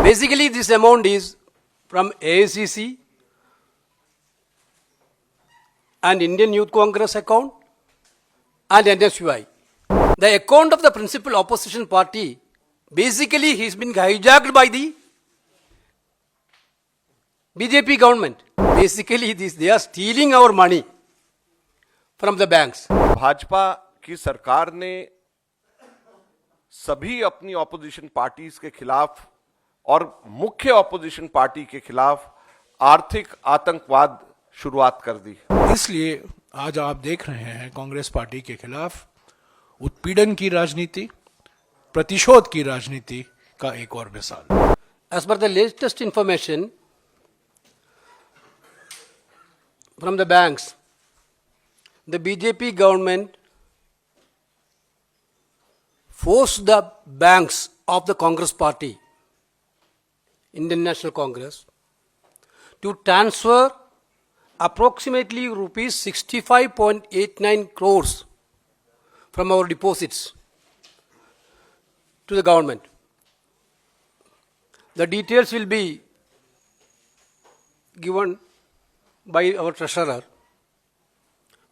Basically, this amount is from AICC and Indian Youth Congress account and NSUI. The account of the principal opposition party, basically he's been hijacked by the BJP government. Basically, they are stealing our money from the banks. Bhajpa की सरकार ने सभी अपनी opposition parties के खिलाफ और मुख्य opposition party के खिलाफ आर्थिक आतंकवाद शुरुआत कर दी। इसलिए आज आप देख रहे हैं कांग्रेस पार्टी के खिलाफ उत्पीड़न की राजनीति, प्रतिशोध की राजनीति का एक और मिसाल। As per the latest information from the banks, the BJP government forced the banks of the Congress party, Indian National Congress, to transfer approximately rupees 65.89 crores from our deposits to the government. The details will be given by our treasurer.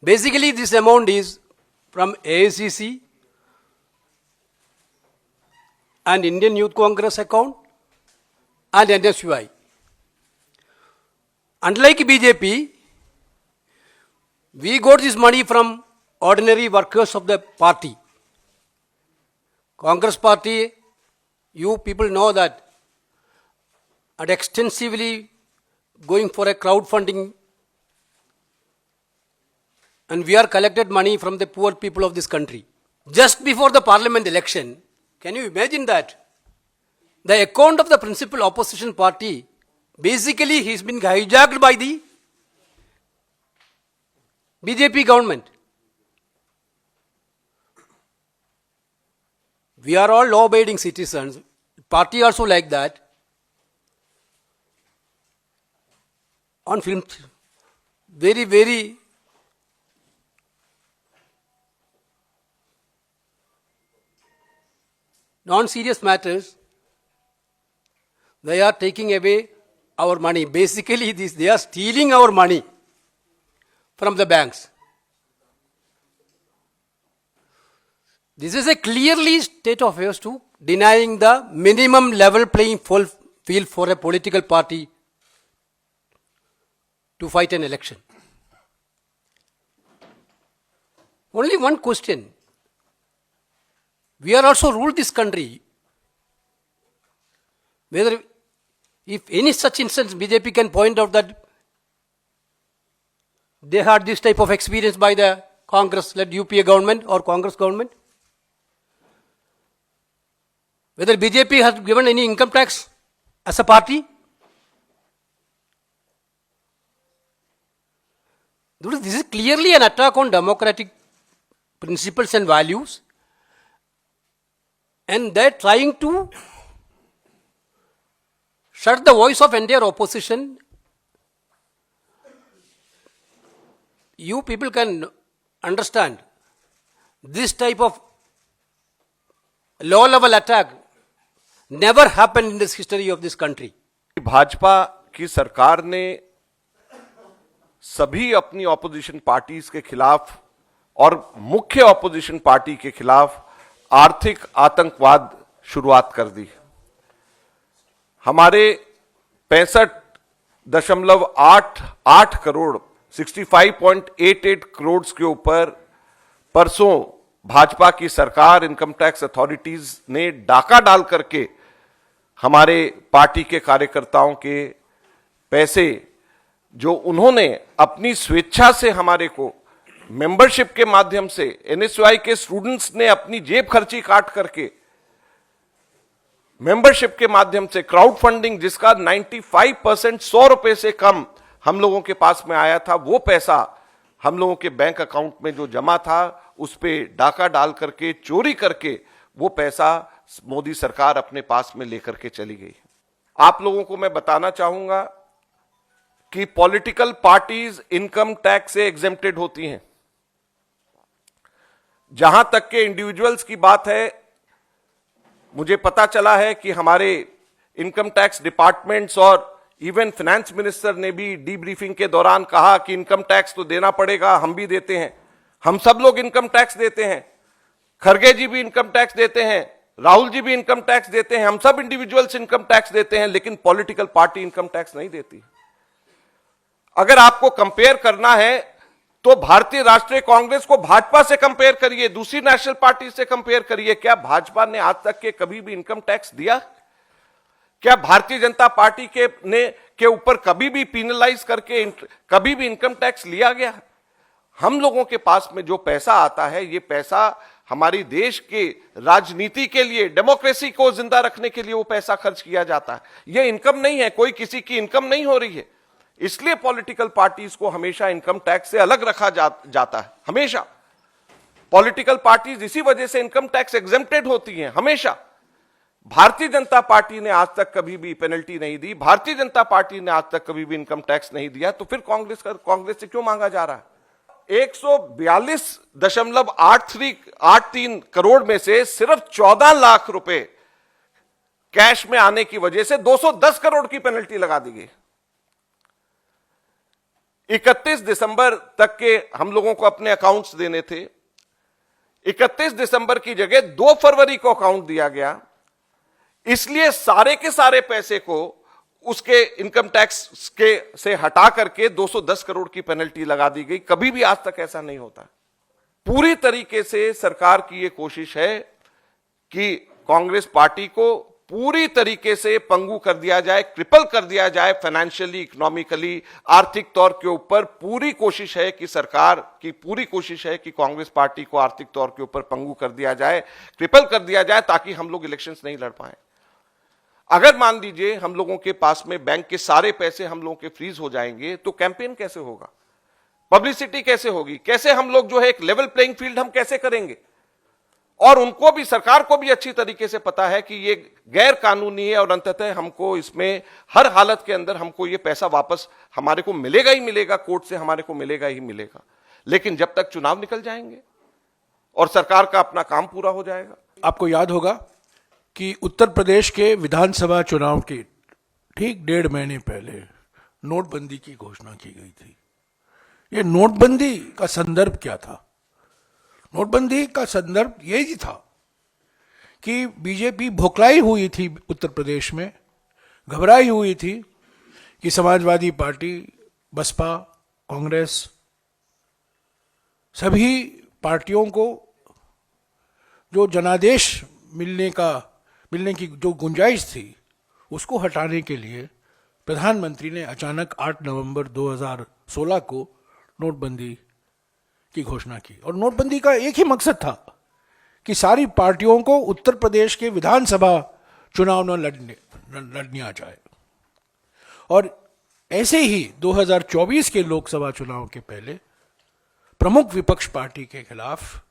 Basically, this amount is from AICC and Indian Youth Congress account and NSUI. Unlike BJP, we got this money from ordinary workers of the party. Congress party, you people know that, are extensively going for a crowdfunding, and we are collected money from the poor people of this country. Just before the parliament election, can you imagine that? The account of the principal opposition party, basically he's been hijacked by the BJP government. We are all law-abiding citizens. Party also like that. On film, very non-serious matters, they are taking away our money. Basically, they are stealing our money from the banks. This is a clearly state of affairs to denying the minimum level playing field for a political party to fight an election. Only one question. We are also ruled this country. Whether, if any such instance, BJP can point out that they had this type of experience by the Congress-led UPA government or Congress government. Whether BJP has given any income tax as a party. This is clearly an attack on democratic principles and values. And they're trying to shut the voice of entire opposition. You people can understand this type of low-level attack never happened in this history of this country. Bhajpa की सरकार ने सभी अपनी opposition parties के खिलाफ और मुख्य opposition party के खिलाफ आर्थिक आतंकवाद शुरुआत कर दी। हमारे 65.88 करोड़ 65.88 करोड़ के ऊपर परसों भाजपा की सरकार, इनकम टैक्स अथॉरिटीज ने डाका डाल करके हमारे पार्टी के कार्यकर्ताओं के पैसे जो उन्होंने अपनी स्वेच्छा से हमारे को मेंबरशिप के माध्यम से, एनएसयूआई के स्टूडेंट्स ने अपनी जेब खर्ची काट करके मेंबरशिप के माध्यम से क्राउड फंडिंग, जिसका 95% 100 रुपए से कम हम लोगों के पास में आया था, वो पैसा हम लोगों के बैंक अकाउंट में जो जमा था उस पे डाका डाल करके, चोरी करके वो पैसा मोदी सरकार अपने पास में लेकर के चली गई। आप लोगों को मैं बताना चाहूंगा कि पॉलिटिकल पार्टीज इनकम टैक्स से एग्जेम्प्टेड होती हैं। जहां तक के इंडिविजुअल्स की बात है, मुझे पता चला है कि हमारे इनकम टैक्स डिपार्टमेंट्स और इवन फाइनेंस मिनिस्टर ने भी डीब्रीफिंग के दौरान कहा कि इनकम टैक्स तो देना पड़ेगा, हम भी देते हैं, हम सब लोग इनकम टैक्स देते हैं, खरगे जी भी इनकम टैक्स देते हैं, राहुल जी भी इनकम टैक्स देते हैं, हम सब इंडिविजुअल्स इनकम टैक्स देते हैं, लेकिन पॉलिटिकल पार्टी इनकम टैक्स नहीं देती। अगर आपको कंपेयर करना है तो भारतीय राष्ट्रीय कांग्रेस को भाजपा से कंपेयर करिए, दूसरी नेशनल पार्टी से कंपेयर करिए। क्या भाजपा ने आज तक के कभी भी इनकम टैक्स दिया? क्या भारतीय जनता पार्टी के ऊपर कभी भी पीनलाइज करके कभी भी इनकम टैक्स लिया गया? हम लोगों के पास में जो पैसा आता है, ये पैसा हमारी देश के राजनीति के लिए, डेमोक्रेसी को जिंदा रखने के लिए वो पैसा खर्च किया जाता है। ये इनकम नहीं है, कोई किसी की इनकम नहीं हो रही है। इसलिए पॉलिटिकल पार्टीज को हमेशा इनकम टैक्स से अलग रखा जाता है। हमेशा पॉलिटिकल पार्टीज इसी वजह से इनकम टैक्स एग्जेम्प्टेड होती हैं, हमेशा। भारतीय जनता पार्टी ने आज तक कभी भी पेनल्टी नहीं दी, भारतीय जनता पार्टी ने आज तक कभी भी इनकम टैक्स नहीं दिया, तो फिर कांग्रेस से क्यों मांगा जा रहा है? 142.83 करोड़ में से सिर्फ 14 लाख रुपए कैश में आने की वजह से 210 करोड़ की पेनल्टी लगा दी गई। 31 दिसंबर तक के हम लोगों को अपने अकाउंट्स देने थे। 31 दिसंबर की जगह 2 फरवरी को अकाउंट दिया गया, इसलिए सारे के सारे पैसे को उसके इनकम टैक्स के से हटा करके 210 करोड़ की पेनल्टी लगा दी गई। कभी भी आज तक ऐसा नहीं होता। पूरी तरीके से सरकार की यह कोशिश है कि कांग्रेस पार्टी को पूरी तरीके से पंगु कर दिया जाए, क्रिपल कर दिया जाए, फाइनेंशियली, इकोनॉमिकली, आर्थिक तौर के ऊपर। पूरी कोशिश है कि सरकार की पूरी कोशिश है कि कांग्रेस पार्टी को आर्थिक तौर के ऊपर पंगु कर दिया जाए, क्रिपल कर दिया जाए, ताकि हम लोग इलेक्शंस नहीं लड़ पाए। अगर मान लीजिए हम लोगों के पास में बैंक के सारे पैसे हम लोगों के फ्रीज हो जाएंगे, तो कैंपेन कैसे होगा, पब्लिसिटी कैसे होगी, कैसे हम लोग जो है एक लेवल प्लेइंग फील्ड हम कैसे करेंगे? और उनको भी, सरकार को भी अच्छी तरीके से पता है कि ये गैर कानूनी है और अंततः हमको इसमें हर हालत के अंदर हमको ये पैसा वापस हमारे को मिलेगा ही मिलेगा, कोर्ट से हमारे को मिलेगा ही मिलेगा। लेकिन जब तक चुनाव निकल जाएंगे और सरकार का अपना काम पूरा हो जाएगा। आपको याद होगा कि उत्तर प्रदेश के विधानसभा चुनाव के ठीक 1.5 महीने पहले नोटबंदी की घोषणा की गई थी। ये नोटबंदी का संदर्भ क्या था? नोटबंदी का संदर्भ यही था कि बीजेपी भोखलाई हुई थी उत्तर प्रदेश में, घबराई हुई थी कि समाजवादी पार्टी, बसपा, कांग्रेस, सभी पार्टियों को जो जनादेश मिलने की जो गुंजाइश थी, उसको हटाने के लिए प्रधानमंत्री ने अचानक 8 नवंबर 2016 को नोटबंदी की घोषणा की। और नोटबंदी का एक ही मकसद था कि सारी पार्टियों को उत्तर प्रदेश के विधानसभा चुनाव न लड़ने आ जाए। और ऐसे ही 2024 के लोकसभा चुनाव के पहले प्रमुख विपक्ष पार्टी के खिलाफ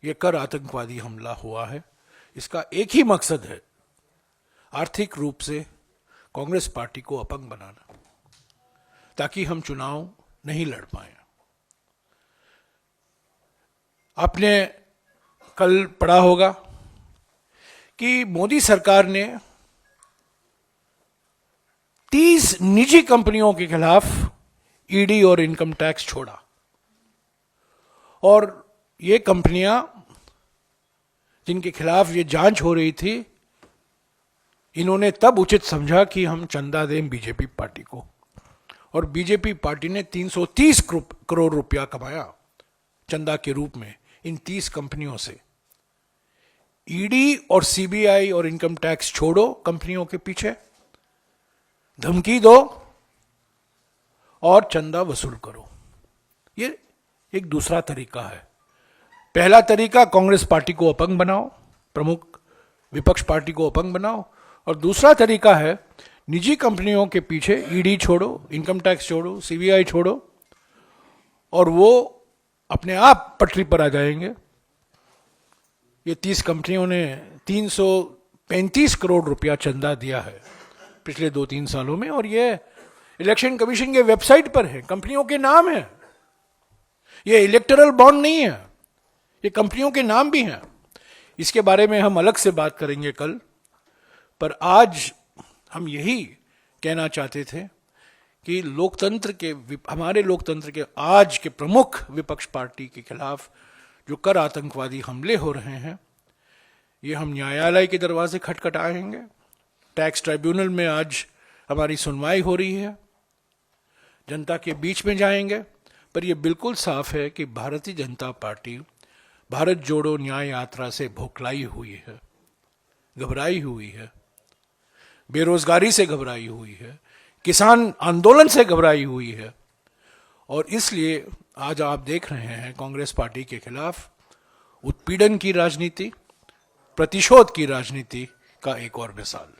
यह कर आतंकवादी हमला हुआ है। इसका एक ही मकसद है, आर्थिक रूप से कांग्रेस पार्टी को अपंग बनाना, ताकि हम चुनाव नहीं लड़ पाए। आपने कल पढ़ा होगा कि मोदी सरकार ने 30 निजी कंपनियों के खिलाफ ईडी और इनकम टैक्स छोड़ा। और ये कंपनियां जिनके खिलाफ ये जांच हो रही थी, इन्होंने तब उचित समझा कि हम चंदा दें बीजेपी पार्टी को। और बीजेपी पार्टी ने 330 करोड़ रुपया कमाया चंदा के रूप में इन 30 कंपनियों से। ईडी और सीबीआई और इनकम टैक्स छोड़ो कंपनियों के पीछे, धमकी दो और चंदा वसूल करो। ये एक दूसरा तरीका है। पहला तरीका, कांग्रेस पार्टी को अपंग बनाओ, प्रमुख विपक्ष पार्टी को अपंग बनाओ। और दूसरा तरीका है, निजी कंपनियों के पीछे ईडी छोड़ो, इनकम टैक्स छोड़ो, सीबीआई छोड़ो, और वो अपने आप पटरी पर आ जाएंगे। ये 30 कंपनियों ने 335 करोड़ रुपया चंदा दिया है पिछले 2-3 सालों में। और ये इलेक्शन कमीशन के वेबसाइट पर है, कंपनियों के नाम है। ये इलेक्टोरल बॉन्ड नहीं है, ये कंपनियों के नाम भी हैं। इसके बारे में हम अलग से बात करेंगे कल। पर आज हम यही कहना चाहते थे कि लोकतंत्र के हमारे लोकतंत्र के आज के प्रमुख विपक्ष पार्टी के खिलाफ जो कर आतंकवादी हमले हो रहे हैं, ये हम न्यायालय के दरवाजे खटखटाएंगे। टैक्स ट्राइब्यूनल में आज हमारी सुनवाई हो रही है, जनता के बीच में जाएंगे। पर यह बिल्कुल साफ है कि भारतीय जनता पार्टी भारत जोड़ो न्याय यात्रा से भोखलाई हुई है, घबराई हुई है, बेरोजगारी से घबराई हुई है, किसान आंदोलन से घबराई हुई है। और इसलिए आज आप देख रहे हैं कांग्रेस पार्टी के खिलाफ उत्पीड़न की राजनीति, प्रतिशोध की राजनीति का एक और मिसाल।